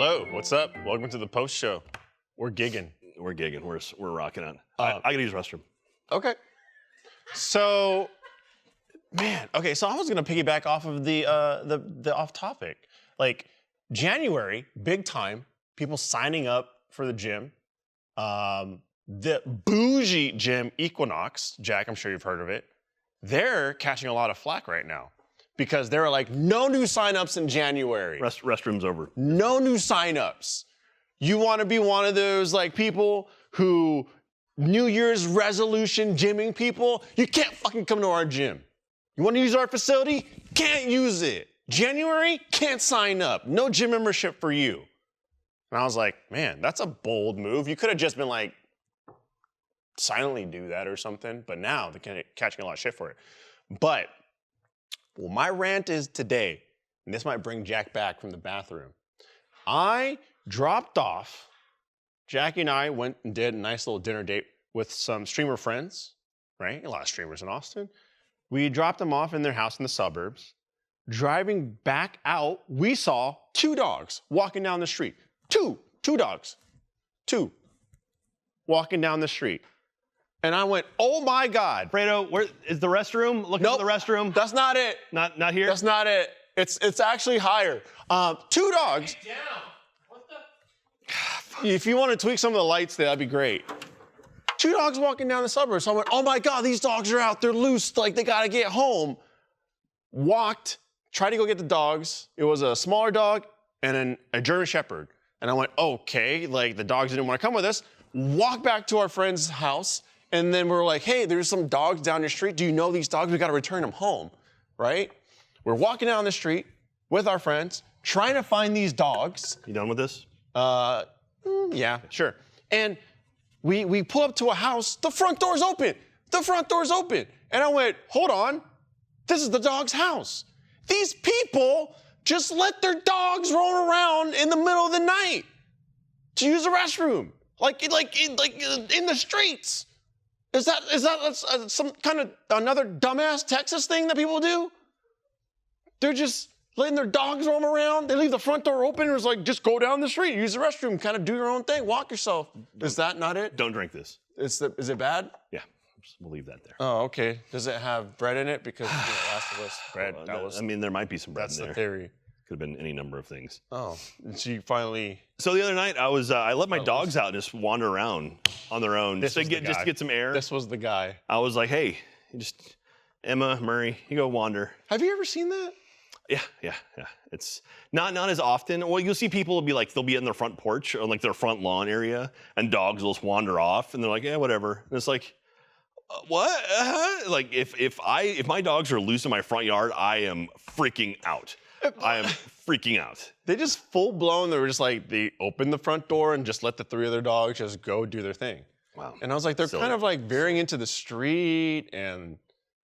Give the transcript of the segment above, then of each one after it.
Hello, what's up? Welcome to the post show. We're gigging. We're gigging. We're rocking out. I gotta use the restroom. Okay. So, man. Okay, so I was gonna piggyback off of the off topic. Like January, big time. People signing up for the gym. The bougie gym Equinox, Jack, I'm sure you've heard of it. They're catching a lot of flack right now because there are like no new signups in January. Restroom's over. No new signups. You want to be one of those like people who New Year's resolution gymming people? You can't fucking come to our gym. You want to use our facility? Can't use it. January? Can't sign up. No gym membership for you. And I was like, man, that's a bold move. You could have just been like, silently do that or something. But now they're catching a lot of shit for it. But, well, my rant is today, and this might bring Jack back from the bathroom. I dropped off, Jackie and I went and did a nice little dinner date with some streamer friends, right? A lot of streamers in Austin. We dropped them off in their house in the suburbs. Driving back out, we saw two dogs walking down the street. Two dogs. Two walking down the street. And I went, oh my God. Alfredo, where is the restroom? Looking Nope, for the restroom? That's not it. Not here? That's not it. It's actually higher. Two dogs. Down. What the? If you want to tweak some of the lights there, that'd be great. Two dogs walking down the suburbs. So I went, oh my God, these dogs are out. They're loose. Like, they got to get home. Walked, tried to go get the dogs. It was a smaller dog and then a German Shepherd. And I went, okay, like the dogs didn't want to come with us. Walked back to our friend's house. And then we're like, hey, there's some dogs down the street. Do you know these dogs? We got to return them home, right? We're walking down the street with our friends, trying to find these dogs. You done with this? Yeah, sure. And we pull up to a house. The front door's open. The front door's open. And I went, hold on. This is the dog's house. These people just let their dogs roam around in the middle of the night to use the restroom, like in the streets. Is that some kind of another dumbass Texas thing that people do? They're just letting their dogs roam around. They leave the front door open and it's like, just go down the street, use the restroom, kind of do your own thing, walk yourself. Is that not it? Don't drink this. Is it bad? Yeah, we'll leave that there. Oh, okay. Does it have bread in it? Because Last of Us bread. I mean, there might be some bread in there. That's the theory. Could have been any number of things. Oh, so you finally. So the other night, I let my dogs out and just wander around on their own, just to get some air. This was the guy. I was like, hey, Emma, Murray, you go wander. Have you ever seen that? Yeah. It's not as often. Well, you'll see people will be like, they'll be in their front porch or like their front lawn area, and dogs will just wander off, and they're like, yeah, whatever. And it's like, what? Like if my dogs are loose in my front yard, I am freaking out. I am freaking out. They just full blown. They were just like, they opened the front door and just let the three other dogs just go do their thing. Wow. And I was like, they're kind of like veering into the street, and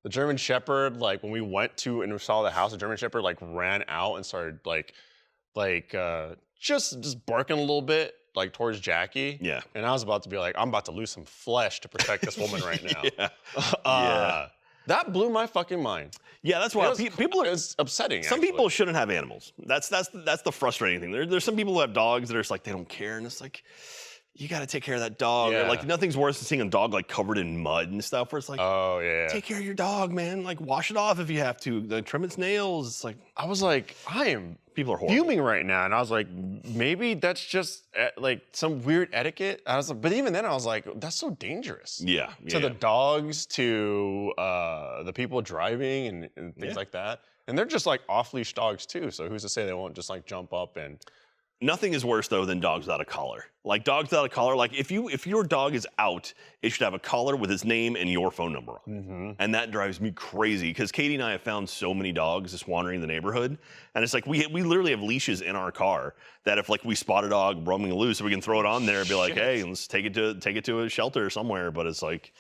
the German Shepherd, like when we went to and we saw the house, the German Shepherd like ran out and started just barking a little bit, like towards Jackie. Yeah. And I was about to be like, I'm about to lose some flesh to protect this woman right now. Yeah. That blew my fucking mind. Yeah, that's why people are. It's upsetting. Some people shouldn't have animals. That's the frustrating thing. There's some people who have dogs that are just like, they don't care, and it's like, you got to take care of that dog. Yeah. Or like nothing's worse than seeing a dog like covered in mud and stuff. Where it's like, oh yeah, take care of your dog, man. Like wash it off if you have to. Like, trim its nails. It's like, I was like, I am people are horrible. fuming right now, and I was like, maybe that's just like some weird etiquette. I was like, but even then, I was like, that's so dangerous. Yeah. To the dogs, to the people driving and things like that. And they're just like off-leash dogs too. So who's to say they won't just like jump up and. Nothing is worse though than dogs without a collar. Like dogs without a collar. Like if your dog is out, it should have a collar with his name and your phone number on it. Mm-hmm. And that drives me crazy because Katie and I have found so many dogs just wandering the neighborhood, and it's like we literally have leashes in our car that if like we spot a dog roaming loose, we can throw it on there and be like, hey, let's take it to a shelter somewhere. But it's like,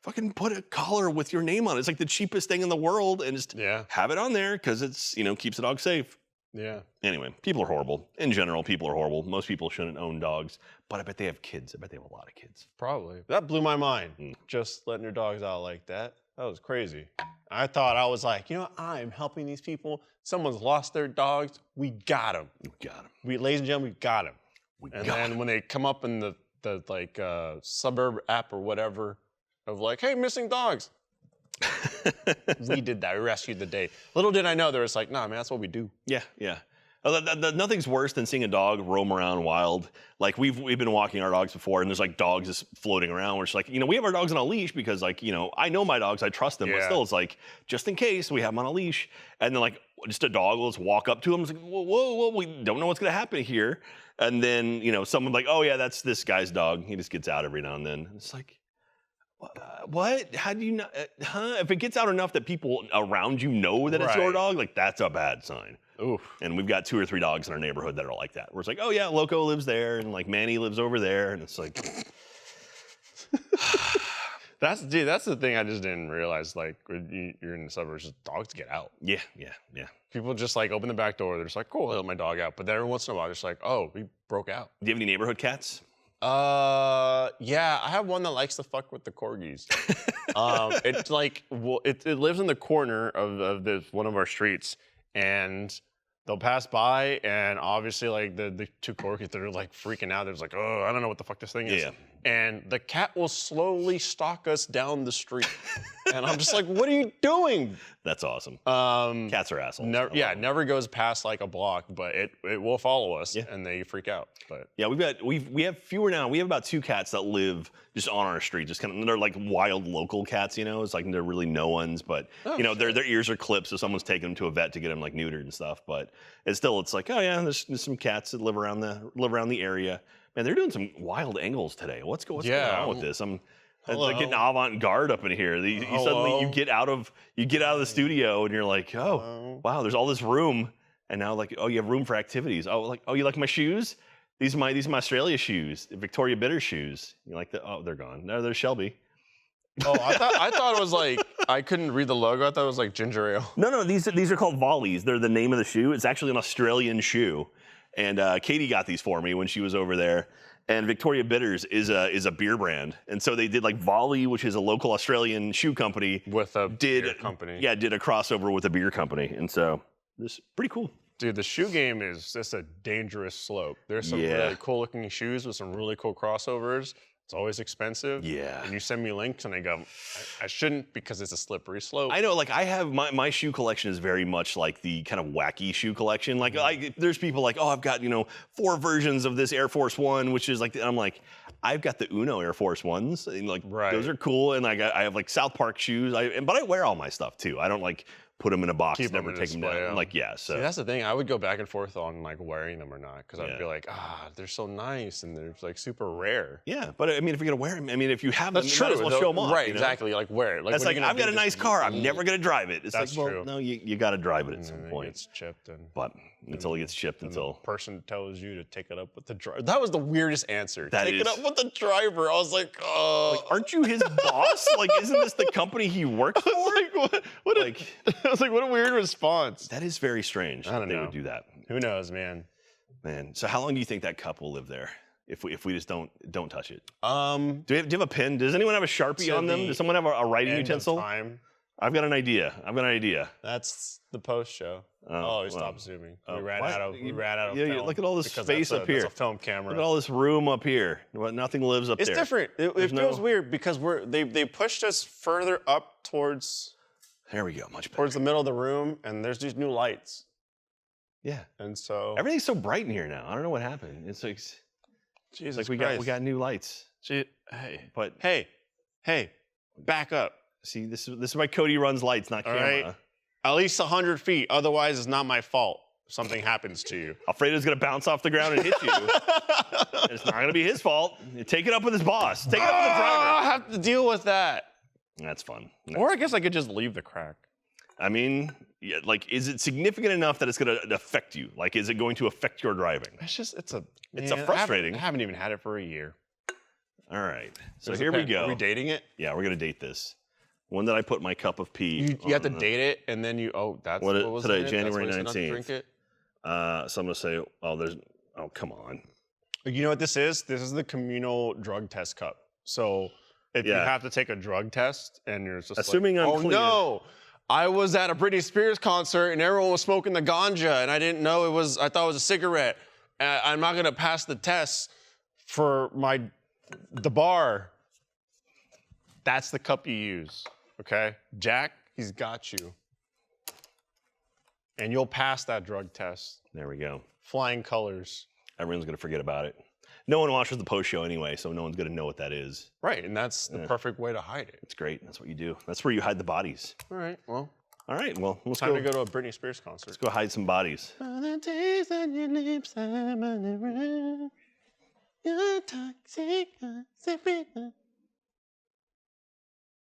fucking put a collar with your name on it. It's like the cheapest thing in the world, and just have it on there because it's keeps the dog safe. Yeah. Anyway, people are horrible. In general, people are horrible. Most people shouldn't own dogs, but I bet they have kids. I bet they have a lot of kids. Probably. That blew my mind. Just letting your dogs out like that. That was crazy. I thought I was like, you know, I'm helping these people. Someone's lost their dogs. We got them. We got him. Ladies and gentlemen, we got them. We And got then him. when they come up in the like suburb app or whatever of like, hey, missing dogs. We did that. We rescued the day. Little did I know there was like, nah, man, that's what we do. Yeah, yeah. Nothing's worse than seeing a dog roam around wild. Like we've been walking our dogs before, and there's like dogs just floating around. We're just like, you know, we have our dogs on a leash because, like, you know, I know my dogs, I trust them, but Yeah. still, it's like just in case we have them on a leash, and then like just a dog will just walk up to them. It's like, whoa, we don't know what's gonna happen here. And then you know, someone's like, oh yeah, that's this guy's dog. He just gets out every now and then. It's like, what? How do you know? If it gets out enough that people around you know that it's your Right. dog, like that's a bad sign. Oof. And we've got 2 or 3 dogs in our neighborhood that are like that. Where it's like, oh yeah, Loco lives there, and like Manny lives over there, and it's like, That's the thing I just didn't realize. Like, when you're in the suburbs, just dogs get out. yeah. People just like open the back door. They're just like, cool, I'll let my dog out. But then every once in a while, they're just like, oh, we broke out. Do you have any neighborhood cats? Yeah, I have one that likes to fuck with the corgis. It's like, it lives in the corner of this one of our streets, and they'll pass by, and obviously, like the 2 corgis, they're like freaking out. They're just like, oh, I don't know what the fuck this thing is. Yeah. And the cat will slowly stalk us down the street, and I'm just like, what are you doing? That's awesome. Cats are assholes. Never, yeah, it never goes past like a block, but it will follow us, Yeah. and they freak out. But Yeah, we have fewer now. We have about 2 cats that live just on our street. Just kind of, they're like wild local cats, you know. It's like they're really no ones, but Oh, you know, their ears are clipped, so someone's taking them to a vet to get them like neutered and stuff. But it's like, oh yeah, there's some cats that live around the area. Man, they're doing some wild angles today. What's going on with this? I'm like getting avant-garde up in here. Suddenly you get out of the studio and you're like, oh, Hello. wow, there's all this room, and now like, oh, you have room for activities. Oh, like, oh, you like my shoes? These are my Australia shoes, Victoria Bitter shoes. You like the? Oh, they're gone. No, there's Shelby. Oh, I thought it was like, I couldn't read the logo. I thought it was like ginger ale. No, these are called Volleys. They're the name of the shoe. It's actually an Australian shoe, and Katie got these for me when she was over there. And Victoria Bitters is a beer brand, and so they did like Volley, which is a local Australian shoe company, With a beer company. Yeah, did a crossover with a beer company, and so this pretty cool. Dude, the shoe game is just a dangerous slope. There's some Yeah. really cool looking shoes with some really cool crossovers. It's always expensive. Yeah. And you send me links and I go, I shouldn't because it's a slippery slope. I know, like I have my shoe collection is very much like the kind of wacky shoe collection. Like there's people like, oh, I've got 4 versions of this Air Force One, which is like, and I'm like, I've got the Uno Air Force Ones, and like Right. those are cool, and like I have like South Park shoes, but I wear all my stuff too. I don't like put them in a box, Keep 'em never in take them display, down. yeah. Like yeah, so See, that's the thing. I would go back and forth on like wearing them or not because I'd Yeah. be like, they're so nice and they're like super rare. yeah. But I mean, if you're gonna wear them, I mean, if you have them, That's you true. might as well show them off. Right, you know? exactly. Like wear it. Like, That's what are like you gonna I've got do? a nice Just car. I'm never gonna drive it. It's That's like, well, true. no, you got to drive it at And some then it point. gets chipped and But until it gets chipped, the until person tells you to take it up with the driver. That was the weirdest answer. That take it is- up with the driver. I was like, oh. aren't you his boss? Like, isn't this the company he works for? What Like- I was like, what a weird response. That is very strange. I don't that they know. would do that, Who knows, man? man. So how long do you think that cup will live there if we just don't touch it? Do Do you have a pen? Does anyone have a Sharpie To on them? the Does someone have a writing end of utensil? time. I've got an idea. That's the post show. Oh, we well. stopped zooming. Oh, we ran what? out of. We ran out of. Yeah, film look at all this because space that's up here. That's a film camera. Look at all this room up here. Nothing lives up It's there. different. It There's feels no- weird because they pushed us further up towards There we go. Much better. the middle of the room, and there's these new lights, Yeah. and so Everything's so bright in here now. I don't know what happened. It's like, Jesus we Christ. got new lights. But Hey, back up. see, this is why Cody runs lights, not All camera. right. At least 100 feet. Otherwise, it's not my fault if something happens to you. Alfredo's gonna bounce off the ground and hit you. It's not gonna be his fault. Take it up with his boss. Take it up with the I driver. have to deal with that. That's fun. Or I guess I could just leave the crack. I mean, yeah, like, is it significant enough that it's gonna affect you? Like, is it going to affect your driving? It's a frustrating. I haven't even had it for a year. All right. So There's here a we pen. go. Are we dating it? Yeah, we're gonna date this. When did I put my cup of pee? You have to on the- date it, and then you. Oh, that's What what was today, in it? That's January why you said not to 19th. drink it? So I'm gonna say, oh, come on. You know what this is? This is the communal drug test cup. So if you Yeah. have to take a drug test, and you're just Assuming like, I'm oh clean. no, I was at a Britney Spears concert and everyone was smoking the ganja and I didn't know it was, I thought it was a cigarette. I'm not gonna pass the test for the bar. That's the cup you use, okay? Jack, he's got you. And you'll pass that drug test. There we go. Flying colors. Everyone's gonna forget about it. No one watches the post show anyway, so no one's gonna know what that is. Right, and that's the perfect way to hide it. It's great. That's what you do. That's where you hide the bodies. All right, well. All right, well, let's Time to go to a Britney Spears concert. Let's go hide some bodies. On the days that your lips are running around, you're toxic,